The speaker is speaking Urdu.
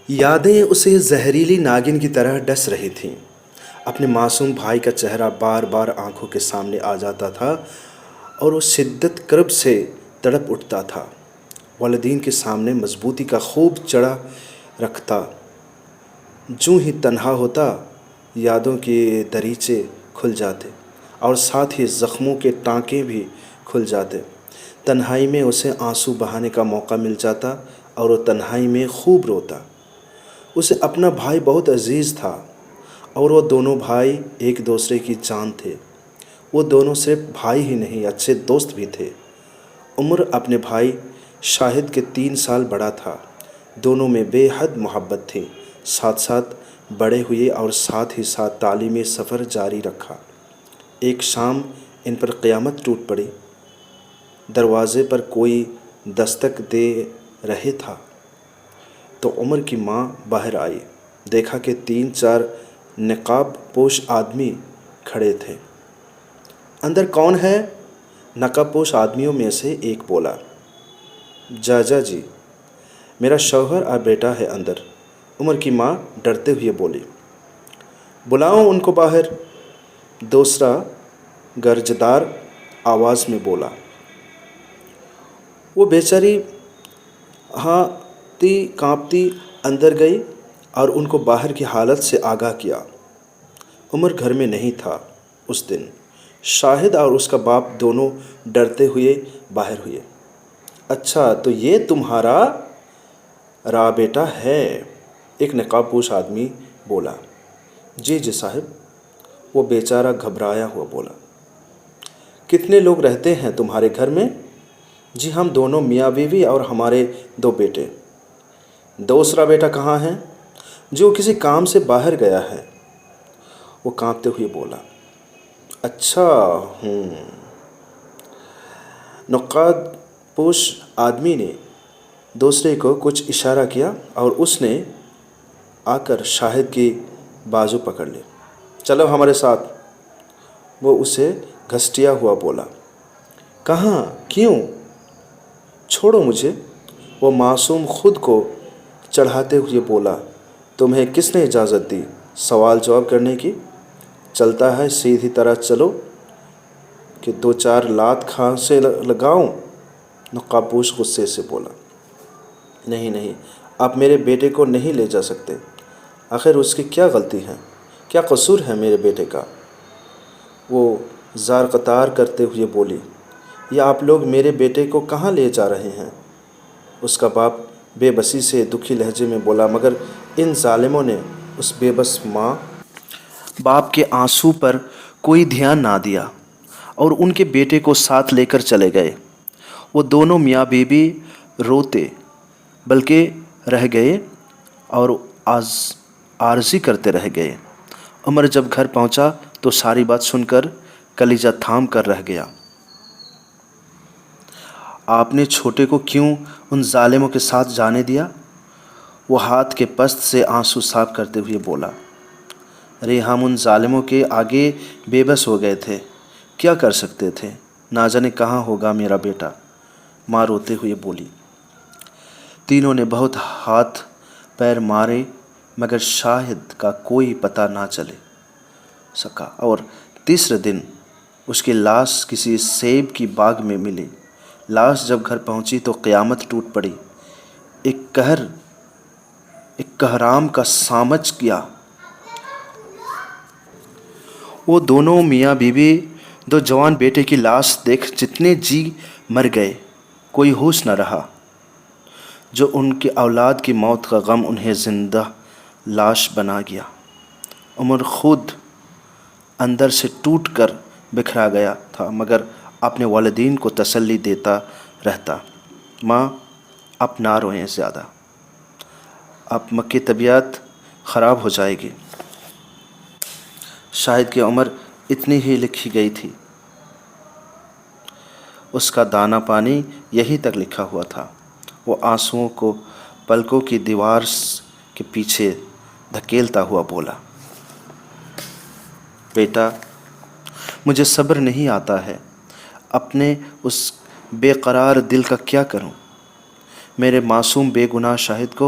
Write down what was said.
یادیں اسے زہریلی ناگن کی طرح ڈس رہی تھیں۔ اپنے معصوم بھائی کا چہرہ بار بار آنکھوں کے سامنے آ جاتا تھا اور وہ شدت کرب سے تڑپ اٹھتا تھا۔ والدین کے سامنے مضبوطی کا خوب چڑھا رکھتا، جوں ہی تنہا ہوتا یادوں کے دریچے کھل جاتے اور ساتھ ہی زخموں کے ٹانکے بھی کھل جاتے۔ تنہائی میں اسے آنسو بہانے کا موقع مل جاتا اور وہ تنہائی میں خوب روتا۔ اسے اپنا بھائی بہت عزیز تھا اور وہ دونوں بھائی ایک دوسرے کی جان تھے۔ وہ دونوں صرف بھائی ہی نہیں، اچھے دوست بھی تھے۔ عمر اپنے بھائی شاہد کے 3 سال بڑا تھا۔ دونوں میں بے حد محبت تھی۔ ساتھ ساتھ بڑے ہوئے اور ساتھ ہی ساتھ تعلیمی سفر جاری رکھا۔ ایک شام ان پر قیامت ٹوٹ پڑی۔ دروازے پر کوئی دستک دے رہے تھا تو عمر کی ماں باہر آئی۔ دیکھا کہ 3-4 نقاب پوش آدمی کھڑے تھے۔ اندر کون ہے؟ نقاب پوش آدمیوں میں سے ایک بولا۔ جاجا جی، میرا شوہر اور بیٹا ہے اندر، عمر کی ماں ڈرتے ہوئے بولی۔ بلاؤ ان کو باہر، دوسرا گرجدار آواز میں بولا۔ وہ بیچاری ہانپتی کانپتی اندر گئی اور ان کو باہر کی حالت سے آگاہ کیا۔ عمر گھر میں نہیں تھا اس دن۔ شاہد اور اس کا باپ دونوں ڈرتے ہوئے باہر ہوئے۔ اچھا، تو یہ تمہارا را بیٹا ہے؟ ایک نقاب پوش آدمی بولا۔ جی جی صاحب، وہ بیچارہ گھبرایا ہوا بولا۔ کتنے لوگ رہتے ہیں تمہارے گھر میں؟ جی ہم دونوں، میاں بیوی اور ہمارے 2 بیٹے۔ دوسرا بیٹا کہاں ہے؟ جو کسی کام سے باہر گیا ہے، وہ کانپتے ہوئے بولا۔ اچھا نقاب پوش آدمی نے دوسرے کو کچھ اشارہ کیا اور اس نے آ کر شاہد کی بازو پکڑ لی۔ چلو ہمارے ساتھ، وہ اسے گھسٹیا ہوا بولا۔ کہاں؟ کیوں؟ چھوڑو مجھے، وہ معصوم خود کو چڑھاتے ہوئے بولا۔ تمہیں کس نے اجازت دی سوال جواب کرنے کی؟ چلتا ہے سیدھی طرح چلو کہ 2-4 لات کھان سے لگاؤں؟ نقاب پوش غصے سے بولا۔ نہیں نہیں، آپ میرے بیٹے کو نہیں لے جا سکتے۔ آخر اس کی کیا غلطی ہے؟ کیا قصور ہے میرے بیٹے کا؟ وہ زار قطار کرتے ہوئے بولی۔ یہ آپ لوگ میرے بیٹے کو کہاں لے جا رہے ہیں؟ اس کا باپ بے بسی سے دکھی لہجے میں بولا، مگر ان ظالموں نے اس بے بس ماں باپ کے آنسو پر کوئی دھیان نہ دیا اور ان کے بیٹے کو ساتھ لے کر چلے گئے۔ وہ دونوں میاں بیوی روتے بلکہ رہ گئے اور عارضی کرتے رہ گئے۔ عمر جب گھر پہنچا تو ساری بات سن کر کلیجہ تھام کر رہ گیا۔ آپ نے چھوٹے کو کیوں ان ظالموں کے ساتھ جانے دیا؟ وہ ہاتھ کے پست سے آنسو صاف کرتے ہوئے بولا۔ ارے ہم ان ظالموں کے آگے بے بس ہو گئے تھے، کیا کر سکتے تھے؟ نہ جانے کہاں ہوگا میرا بیٹا، ماں روتے ہوئے بولی۔ تینوں نے بہت ہاتھ پیر مارے مگر شاہد کا کوئی پتہ نہ چلے سکا اور تیسرے دن اس کی لاش کسی سیب کی باغ میں ملی۔ لاش جب گھر پہنچی تو قیامت ٹوٹ پڑی۔ ایک قہرام کا سامج کیا۔ وہ دونوں میاں بیوی 2 جوان بیٹے کی لاش دیکھ جتنے جی مر گئے، کوئی ہوش نہ رہا۔ جو ان کی اولاد کی موت کا غم انہیں زندہ لاش بنا گیا۔ عمر خود اندر سے ٹوٹ کر بکھرا گیا تھا مگر اپنے والدین کو تسلی دیتا رہتا، ماں اب نہ روئیں زیادہ، اب مکی طبیعت خراب ہو جائے گی۔ شاہد کی عمر اتنی ہی لکھی گئی تھی، اس کا دانہ پانی یہیں تک لکھا ہوا تھا۔ وہ آنسوؤں کو پلکوں کی دیوار کے پیچھے دھکیلتا ہوا بولا۔ بیٹا، مجھے صبر نہیں آتا ہے، اپنے اس بے قرار دل کا کیا کروں؟ میرے معصوم بے گناہ شاہد کو